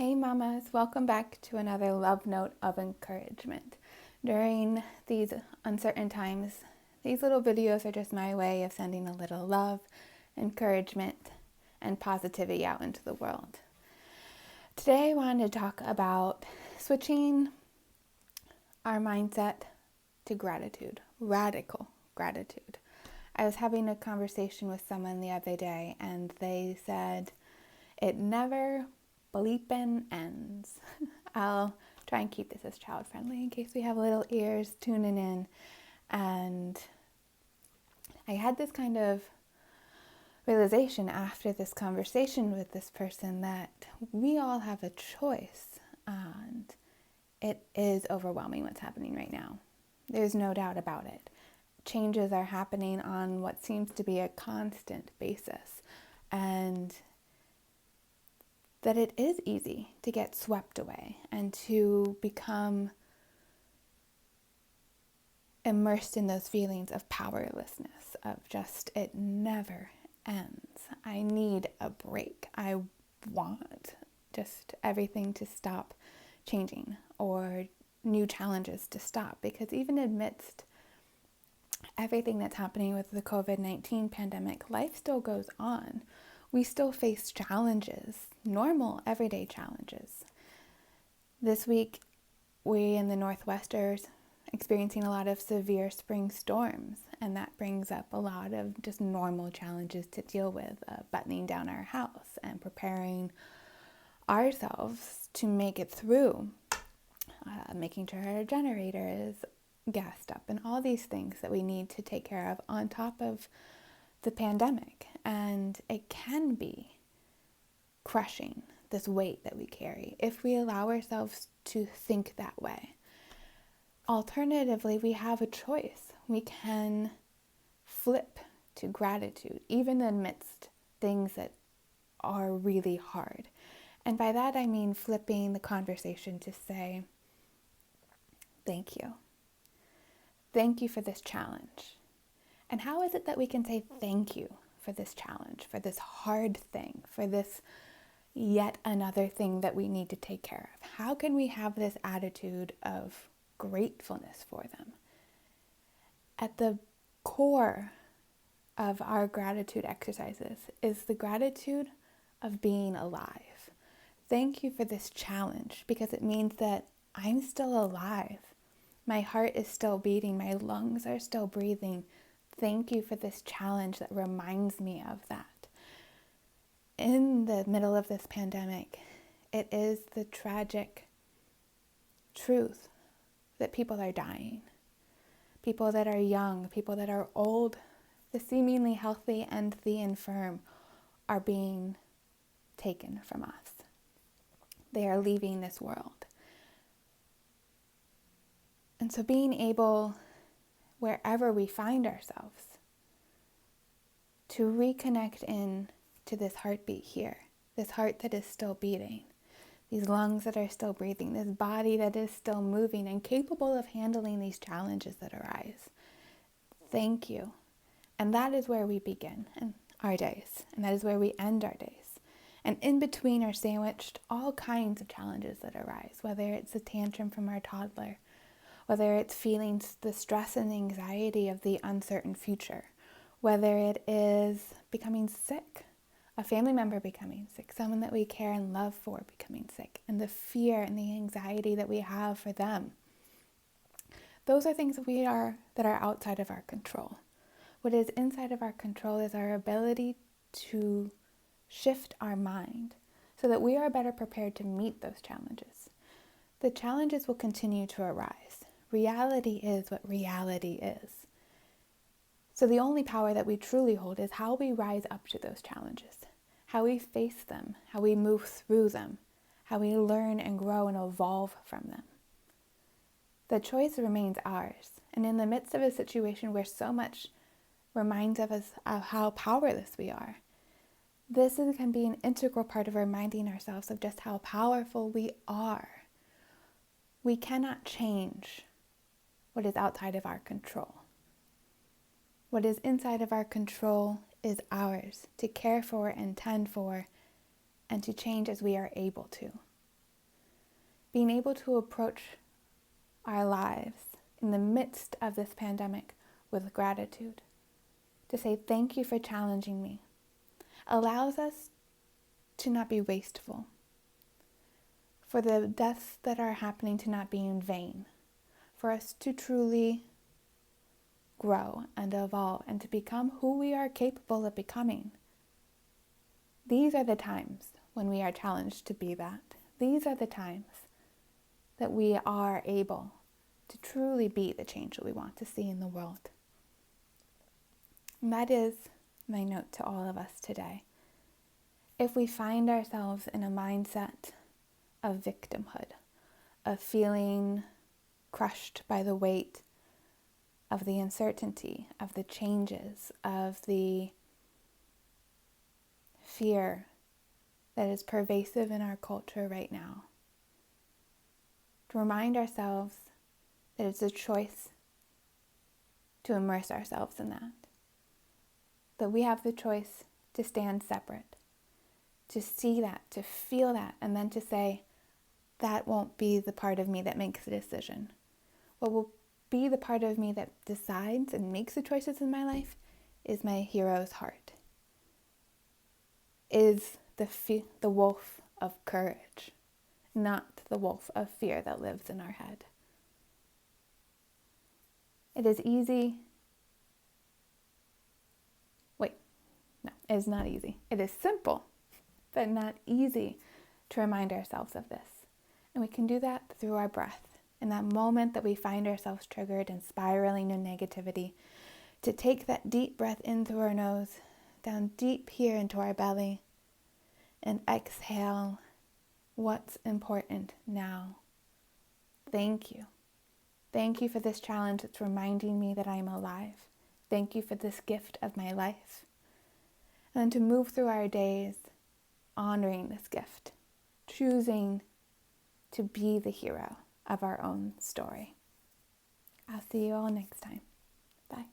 Hey mamas, welcome back to another love note of encouragement. During these uncertain times, these little videos are just my way of sending a little love, encouragement, and positivity out into the world. Today I wanted to talk about switching our mindset to gratitude, radical gratitude. I was having a conversation with someone the other day and they said, it never bleeping ends. I'll try and keep this as child friendly in case we have little ears tuning in. And I had this kind of realization after this conversation with this person that we all have a choice, and it is overwhelming what's happening right now. There's no doubt about it. Changes are happening on what seems to be a constant basis, and that it is easy to get swept away and to become immersed in those feelings of powerlessness, of just it never ends. I need a break. I want just everything to stop changing or new challenges to stop, because even amidst everything that's happening with the COVID-19 pandemic, life still goes on. We still face challenges, normal, everyday challenges. This week, we in the Northwest are experiencing a lot of severe spring storms, and that brings up a lot of just normal challenges to deal with, buttoning down our house and preparing ourselves to make it through, making sure our generator is gassed up, and all these things that we need to take care of on top of the pandemic. And it can be crushing, this weight that we carry, if we allow ourselves to think that way. Alternatively, we have a choice. We can flip to gratitude, even amidst things that are really hard. And by that I mean flipping the conversation to say, thank you. Thank you for this challenge. And how is it that we can say thank you for this challenge, for this hard thing, for this yet another thing that we need to take care of? How can we have this attitude of gratefulness for them? At the core of our gratitude exercises is the gratitude of being alive. Thank you for this challenge, because it means that I'm still alive. My heart is still beating. My lungs are still breathing. Thank you for this challenge that reminds me of that. In the middle of this pandemic, it is the tragic truth that people are dying. People that are young, people that are old, the seemingly healthy and the infirm are being taken from us. They are leaving this world. And so being able, wherever we find ourselves, to reconnect in to this heartbeat here, this heart that is still beating, these lungs that are still breathing, this body that is still moving and capable of handling these challenges that arise. Thank you. And that is where we begin in our days, and that is where we end our days. And in between are sandwiched all kinds of challenges that arise, whether it's a tantrum from our toddler, whether it's feeling the stress and anxiety of the uncertain future, whether it is becoming sick, a family member becoming sick, someone that we care and love for becoming sick, and the fear and the anxiety that we have for them. Those are things that are outside of our control. What is inside of our control is our ability to shift our mind so that we are better prepared to meet those challenges. The challenges will continue to arise. Reality is what reality is. So the only power that we truly hold is how we rise up to those challenges, how we face them, how we move through them, how we learn and grow and evolve from them. The choice remains ours. And in the midst of a situation where so much reminds us of how powerless we are, this can be an integral part of reminding ourselves of just how powerful we are. We cannot change what is outside of our control. What is inside of our control is ours to care for and tend for, and to change as we are able to. being able to approach our lives in the midst of this pandemic with gratitude, to say thank you for challenging me, allows us to not be wasteful, for the deaths that are happening to not be in vain, for us to truly grow and evolve and to become who we are capable of becoming. These are the times when we are challenged to be that. These are the times that we are able to truly be the change that we want to see in the world. And that is my note to all of us today. If we find ourselves in a mindset of victimhood, of feeling crushed by the weight of the uncertainty, of the changes, of the fear that is pervasive in our culture right now, to remind ourselves that it's a choice to immerse ourselves in that we have the choice to stand separate, to see that, to feel that, and then to say, that won't be the part of me that makes the decision. What will be the part of me that decides and makes the choices in my life is my hero's heart, is the wolf of courage, not the wolf of fear that lives in our head. It is easy. It is not easy. It is simple, but not easy to remind ourselves of this. And we can do that through our breath. In that moment that we find ourselves triggered and spiraling in negativity, to take that deep breath in through our nose, down deep here into our belly, and exhale what's important now. Thank you. Thank you for this challenge that's reminding me that I am alive. Thank you for this gift of my life. And then to move through our days honoring this gift, choosing to be the hero of our own story. I'll see you all next time. Bye.